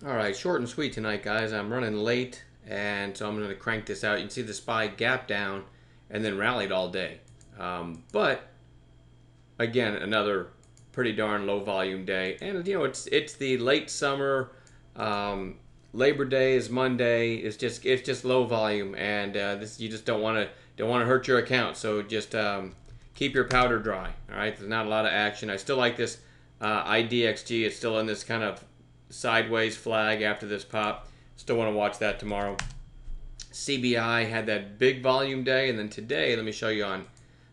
All right, short and sweet tonight, guys. I'm running late, and so I'm going to crank this out. You can see the SPY gap down and then rallied all day. But again, another pretty darn low volume day. And it's the late summer. Um, Labor Day is Monday. It's just low volume, and this you just don't want to hurt your account. So just keep your powder dry. All right, there's not a lot of action. I still like this IDXG. It's still in this kind of sideways flag after this pop. Still want to watch that tomorrow. CBI had that big volume day, and then today, let me show you on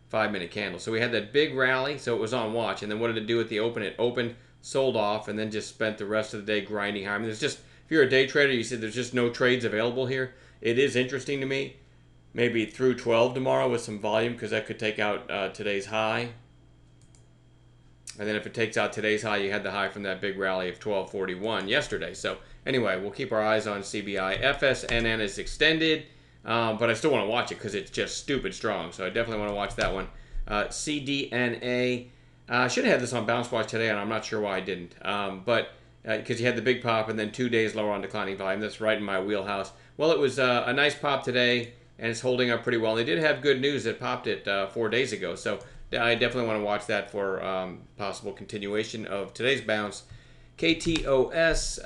5-minute candle. So we had that big rally, so it was on watch. And then what did it do at the open? It opened, sold off, and then just spent the rest of the day grinding high. I mean, there's just, if you're a day trader, you said there's just no trades available here. It is interesting to me. Maybe through 12 tomorrow with some volume, because that could take out today's high. And then if it takes out today's high, you had the high from that big rally of 1241 yesterday. So anyway, we'll keep our eyes on CBI. FSNN is extended, but I still want to watch it because it's just stupid strong. So I definitely want to watch that one. CDNA. I should have had this on Bounce Watch today, and I'm not sure why I didn't. But because you had the big pop and then 2 days lower on declining volume. That's right in my wheelhouse. Well, it was a nice pop today, and it's holding up pretty well. And they did have good news that popped it 4 days ago. So I definitely want to watch that for possible continuation of today's bounce. KTOS,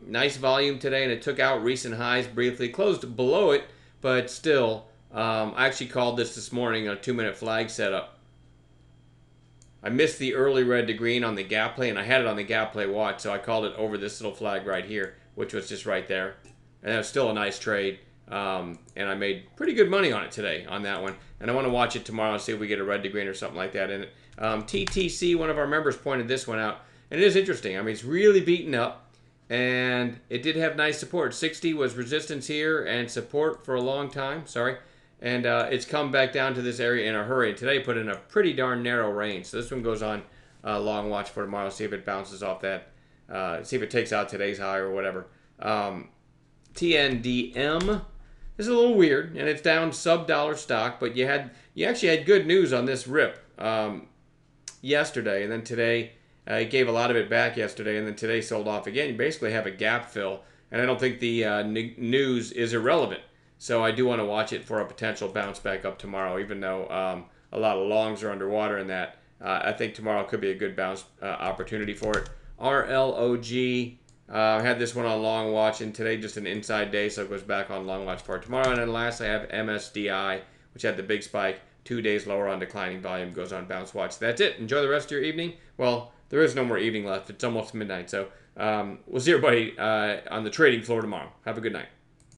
nice volume today, and it took out recent highs briefly. Closed below it, but still, I actually called this morning a 2-minute flag setup. I missed the early red to green on the gap play, and I had it on the gap play watch, so I called it over this little flag right here, which was just right there. And that was still a nice trade. And I made pretty good money on it today on that one. And I want to watch it tomorrow, see if we get a red to green or something like that in it. TTC, one of our members pointed this one out. And it is interesting. I mean, it's really beaten up. And it did have nice support. 60 was resistance here and support for a long time. Sorry. And it's come back down to this area in a hurry. And today put in a pretty darn narrow range. So this one goes on long watch for tomorrow. See if it bounces off that. See if it takes out today's high or whatever. TNDM. This is a little weird, and it's down sub-dollar stock, but you actually had good news on this rip yesterday, and then today it gave a lot of it back yesterday, and then today sold off again. You basically have a gap fill, and I don't think the news is irrelevant. So I do want to watch it for a potential bounce back up tomorrow, even though a lot of longs are underwater in that. I think tomorrow could be a good bounce opportunity for it. RLOG. Had this one on long watch, and today just an inside day, so it goes back on long watch for tomorrow. And then last I have MSDI, which had the big spike, 2 days lower on declining volume, goes on bounce watch. That's it. Enjoy the rest of your evening. Well, there is no more evening left. It's almost midnight, so we'll see everybody on the trading floor tomorrow. Have a good night.